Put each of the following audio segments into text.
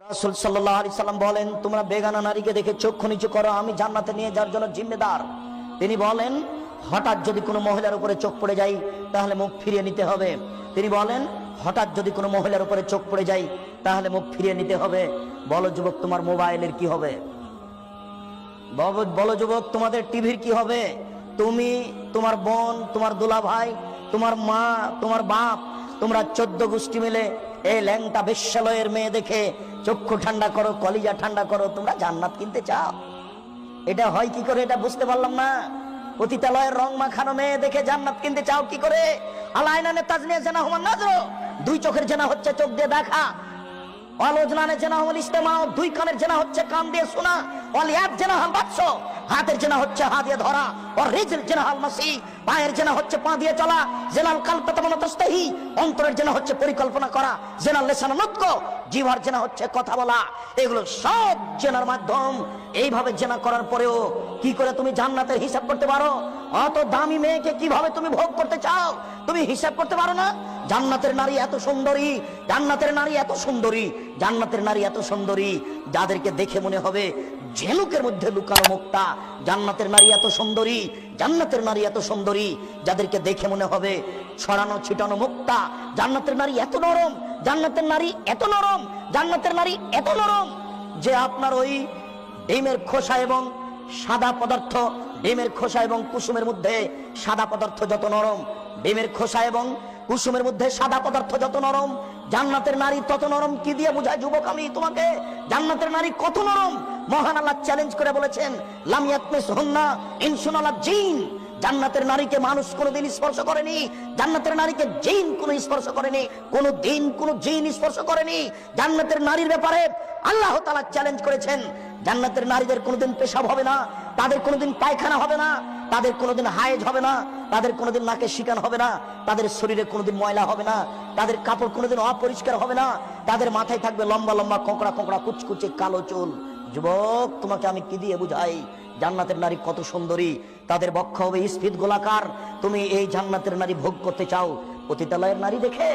রাসূল সাল্লাল্লাহু আলাইহি সাল্লাম বলেন, তোমরা বেগানা নারীকে দেখে চক্ষু নিচু করো, আমি জান্নাতে নিয়ে যাওয়ার জন্য জিম্মেদার। তিনি বলেন, হঠাৎ যদি কোনো মহিলার উপরে চোখ পড়ে যায় তাহলে মুখ ফিরিয়ে নিতে হবে। তিনি বলেন, হঠাৎ যদি কোনো মহিলার উপরে চোখ পড়ে যায় তাহলে মুখ ফিরিয়ে নিতে হবে। বলো যুবক, তোমার মোবাইলের কি হবে? বলো যুবক, তোমাদের টিভির কি হবে? তুমি, তোমার বোন, তোমার দুলা ভাই, তোমার মা, তোমার বাপ, তোমরা 14 গোষ্ঠী মিলে এই ল্যাংটা বেশ্যালয়ের মেয়ে দেখে চক্ষু ঠান্ডা করো, কলিজা ঠান্ডা করো, তোমরা জান্নাত কিনতে চাও। এটা হয় কি করে? এটা বুঝতে পারলাম না। পতিতালয়ের রং মাখানো মেয়ে দেখে জান্নাত কিনতে চাও কি করে? আলাইনানে তাজনিয়া জানা হুমান নাজর, দুই চোখের জানা হচ্ছে চোখ দিয়ে দেখা। অলজনানে জানা হল ইস্তেমা, দুই কানের জানা হচ্ছে কান দিয়ে শোনা। অলিয়াত জানা হাল বাদশ, হাতের জানা হচ্ছে হাত দিয়ে ধরা। আর রিজল জানা হাল মাসি, পায়ের জানা হচ্ছে পা দিয়ে চলা। জানাল কালব তামানা তাস্তাহি, অন্তরের জানা হচ্ছে পরিকল্পনা করা। জানাল লিসান নতক, জিহ্বার জানা হচ্ছে কথা বলা। এগুলো সব জেনার মাধ্যম। এইভাবে জেনা করার পরেও কি করে তুমি জান্নাতের হিসাব করতে পারো? অত দামি মেয়েকে কিভাবে তুমি ভোগ করতে চাও? তুমি হিসাব করতে পারো না? জান্নাতের নারী এত সুন্দরী, জান্নাতের নারী এত সুন্দরী, জান্নাতের নারী এত সুন্দরী যাদেরকে দেখে মনে হবে ঝিনুকের মধ্যে লুকানো মুক্তা। জান্নাতের নারী এত সুন্দরী, জান্নাতের নারী এত সুন্দরী যাদেরকে দেখে মনে হবে ছড়ানো ছিটানো মুক্তা। জান্নাতের নারী এত নরম, জান্নাতের নারী এত নরম, জান্নাতের নারী এত নরম যে আপনার ওই ডিমের খোসা এবং সাদা পদার্থ, ডিমের খোসা এবং কুসুমের মধ্যে সাদা পদার্থ যত নরম, ডিমের খোসা এবং কুসুমের মধ্যে সাদা পদার্থ যত নরম, জান্নাতের নারী তত নরম। কি দিয়ে বুঝায় যুবক আমি তোমাকে জান্নাতের নারী কত নরম? মহান আল্লাহ চ্যালেঞ্জ করে বলেছেন, লাম ইয়াতমিসহুন্না ইনসুন ওয়ালা জিন। জান্নাতের নারীকে মানুষ কোনোদিন স্পর্শ করেনি, জান্নাতের নারীকে জিন কোনো স্পর্শ করেনি, কোনো দিন কোনো জিন স্পর্শ করেনি। জান্নাতের নারীর ব্যাপারে আল্লাহ তাআলা চ্যালেঞ্জ করেছেন, জান্নাতের নারীদের কোনোদিন পেশাব হবে না, তাদের কোনোদিন পায়খানা হবে না, তাদের কোনোদিন হায়েজ হবে না, তাদের কোনোদিন নাকে শিকান হবে না, তাদের শরীরে কোনোদিন ময়লা হবে না, তাদের কাপড় কোনোদিন অপরিষ্কার হবে না, তাদের মাথায় থাকবে লম্বা লম্বা কোঁকড়া কোঁকড়া কুচকুচে কালো চুল। যুবক, তোমাকে আমি কি দিয়ে বুঝাই জান্নাতের নারী কত সুন্দরী? তাদের বক্ষ হবে স্ফীত গোলাকার। তুমি এই জান্নাতের নারী ভোগ করতে চাও? পতিতালয়ের নারী দেখে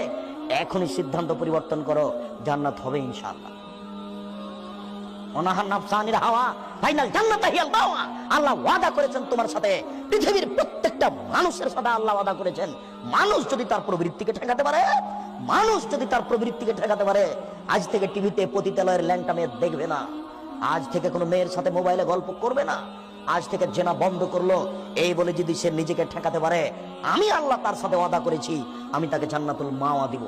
এখনই সিদ্ধান্ত পরিবর্তন করো, জান্নাত হবে ইনশাআল্লাহ। অনাহার নাফসানির হাওয়া ফাইনাল জান্নাত হিয়াল দাওয়া। আল্লাহ ওয়াদা করেছেন তোমার সাথে, পৃথিবীর প্রত্যেকটা মানুষের সাথে আল্লাহ ওয়াদা করেছেন। মানুষ যদি তার প্রবৃত্তিকে ঠেকাতে পারে, মানুষ যদি তার প্রবৃত্তিকে ঠেকাতে পারে, আজ থেকে টিভিতে পতিতালয়ের ল্যাংটা মেয়ে দেখবে না, আজ থেকে কোনো মেয়ের সাথে মোবাইলে গল্প করবে না, আজ থেকে জেনা বন্ধ করলো। এই বলে যদি সে নিজেকে ঠেকাতে পারে, আমি আল্লাহ তার সাথে ওয়াদা করেছি, আমি তাকে জান্নাতুল মাওয়া দিব।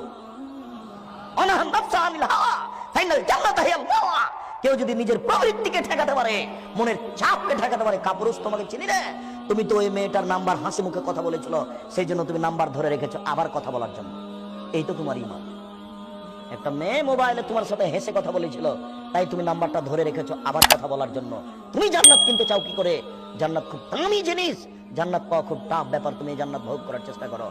অনাহার নাফসানিল হাওয়া ফাইনাল জান্নাত হিয়াল দাওয়া। কেউ যদি নিজের প্রবৃত্তিকে ঠেকাতে পারে, মনের চাপকে ঠেকাতে পারে, কাপুরুষ তোমাকে চিনি রে। তুমি তো ওই মেয়েটার নাম্বার হাসি মুখে কথা বলেছিল, সেই জন্য তুমি নাম্বার ধরে রেখেছো আবার কথা বলার জন্য। এই তো তোমার ঈমান। একটা মেয়ে মোবাইলে তোমার সাথে হেসে কথা বলেছিল, তাই তুমি নাম্বারটা ধরে রেখেছো আবার কথা বলার জন্য। তুমি জান্নাত কিনতে চাও কি করে? জান্নাত খুব দামি জিনিস, জান্নাত পাওয়া খুব টাফ ব্যাপার। তুমি জান্নাত ভোগ করার চেষ্টা করো।